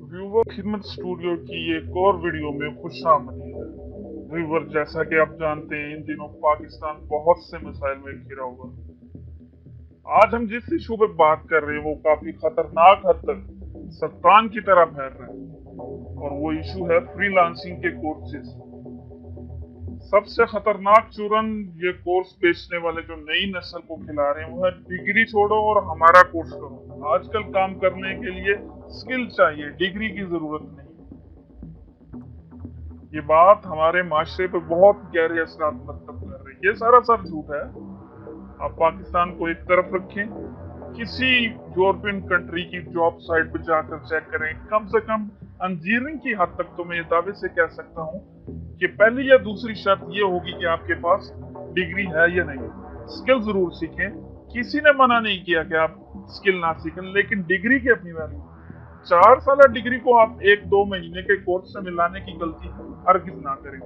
Viewer खिदमत studio की एक और वीडियो में खुशामदीद है। व्यूवर, जैसा कि आप जानते हैं, इन दिनों पाकिस्तान बहुत से मसाइल में घिरा हुआ है। आज हम जिस इशू पे बात कर रहे हैं वो काफी खतरनाक हद तक सत्तान की तरह फैल रहा है और वो इशू है फ्रीलांसिंग के कोर्सेज। सबसे खतरनाक चूरन ये कोर्स बेचने वाले जो नई नस्ल को खिला रहे हैं वो है डिग्री छोड़ो और हमारा कोर्स करो। आजकल काम करने के लिए स्किल चाहिए, डिग्री की जरूरत नहीं। ये बात हमारे माशरे पे बहुत गहरे असरात मरतब कर रही है। ये सारा सब झूठ है। आप पाकिस्तान को एक तरफ रखें, किसी यूरोपियन कंट्री की जॉब साइट पर जाकर चेक करें। कम से कम इंजीनियरिंग की हद तक तो मैं ये दावे से कह सकता हूँ कि पहली या दूसरी शर्त ये होगी कि आपके पास डिग्री है या नहीं। स्किल जरूर सीखें, किसी ने मना नहीं किया कि आप स्किल ना सीखें, लेकिन डिग्री की अपनी वैल्यू। 4 साल डिग्री को आप 1-2 महीने के कोर्स से मिलाने की गलती हरगिज ना करें।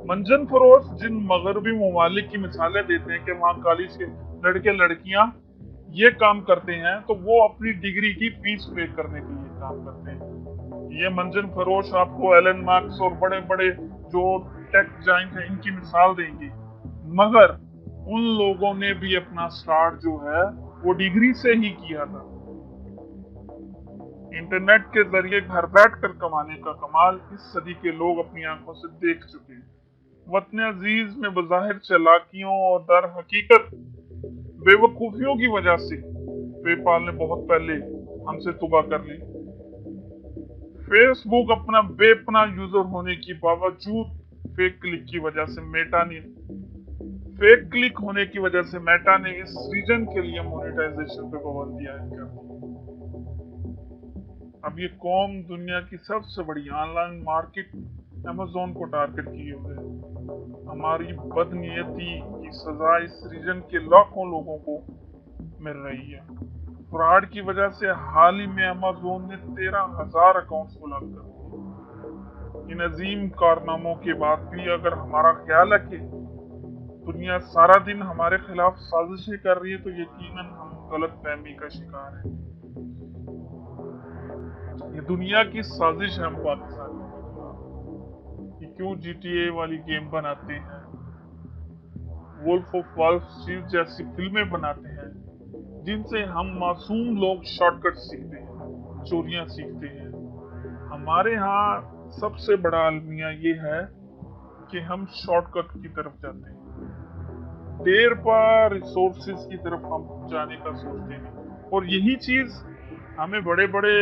मंजन फरोश जिन मगरबी ममालिक की मिसालें देते हैं कि वहाँ कॉलेज के लड़के लड़कियां ये काम करते हैं, तो वो अपनी डिग्री की फीस पे करने के लिए काम करते हैं। ये मंजन फरोश आपको एलन मार्क्स और बड़े बड़े जो टेक जाइंट हैं इनकी मिसाल देंगे, मगर उन लोगों ने भी अपना स्टार्ट जो है वो डिग्री से ही किया था। इंटरनेट के जरिए घर बैठकर कमाने का कमाल इस सदी के लोग अपनी आंखों से देख चुके हैं। वतन अजीज में बज़ाहिर चालाकियों और दर हकीकत बेवकूफियों की वजह से पेपाल ने बहुत पहले हमसे तुबा कर ली। फेसबुक अपना बेपना यूजर होने की बावजूद फेक क्लिक होने की वजह से मेटा ने इस रीजन के लिए मोनेटाइजेशन पे पाबंदी आयद कर दी। अब ये कौम दुनिया की सबसे बड़ी ऑनलाइन मार्केट अमेज़न को टारगेट किए हुए है। हमारी बदनीयती की सजा इस रीजन के लाखों लोगों को मिल रही है। फ्रॉड की वजह से हाल ही में अमेज़न ने 13,000 अकाउंट्स को ब्लॉक कर दिए। इन अजीम कारनामों के बाद भी अगर हमारा ख्याल है कि दुनिया सारा दिन हमारे खिलाफ साजिशें कर रही है, तो यकीनन हम गलत फहमी का शिकार हैं। ये दुनिया की साजिश है हम पाकिस्तानियों के खिलाफ कि क्यों GTA वाली गेम बनाते हैं, वुल्फ ऑफ वॉल स्ट्रीट जैसी फिल्में बनाते हैं, जिनसे हम मासूम लोग शॉर्टकट सीखते हैं, चोरियां सीखते हैं। हमारे यहाँ सबसे बड़ा अलमिया ये है कि हम शॉर्टकट की तरफ जाते हैं, देर पर रिसोर्सेज की तरफ हम जाने का सोचते हैं। और यही चीज हमें बड़े बड़े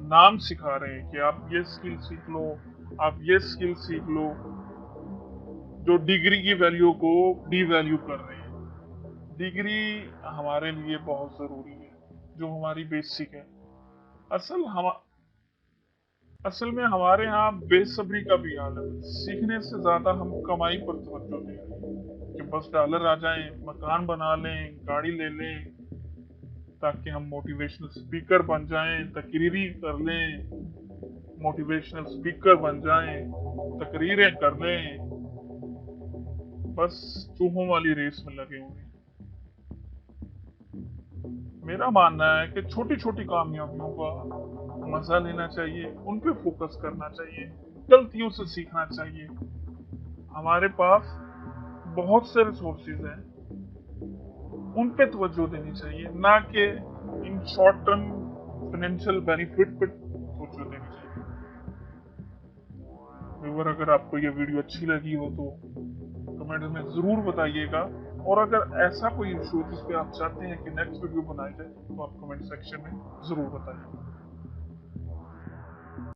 नाम सिखा रहे हैं कि आप ये स्किल सीख लो, आप ये स्किल सीख लो, जो डिग्री की वैल्यू को डीवैल्यू कर रहे हैं। डिग्री हमारे लिए बहुत जरूरी है, जो हमारी बेसिक है। असल में हमारे यहाँ बेसब्री का भी हाल है। सीखने से ज्यादा हम कमाई पर तवज्जो दे रहे हैं कि बस डॉलर आ जाए, मकान बना लें, गाड़ी ले लें, ताकि हम मोटिवेशनल स्पीकर बन जाएं, तकरीरी कर लें, मोटिवेशनल स्पीकर बन जाएं, तकरीरें कर लें। बस चूहों वाली रेस में लगे हुए हैं। मेरा मानना है कि छोटी छोटी कामयाबियों का मजा लेना चाहिए, उन पे फोकस करना चाहिए, गलतियों से सीखना चाहिए। हमारे पास बहुत से रिसोर्सेज हैं, उन पे तवज्जो देनी चाहिए, ना कि in short term financial benefit पे तवज्जो देनी चाहिए। व्यूअर, अगर आपको ये वीडियो अच्छी लगी हो तो कमेंट में जरूर बताइएगा, और अगर ऐसा कोई इशू जिस पे आप चाहते हैं कि नेक्स्ट वीडियो बनाई जाए तो आप कमेंट सेक्शन में जरूर बताइए।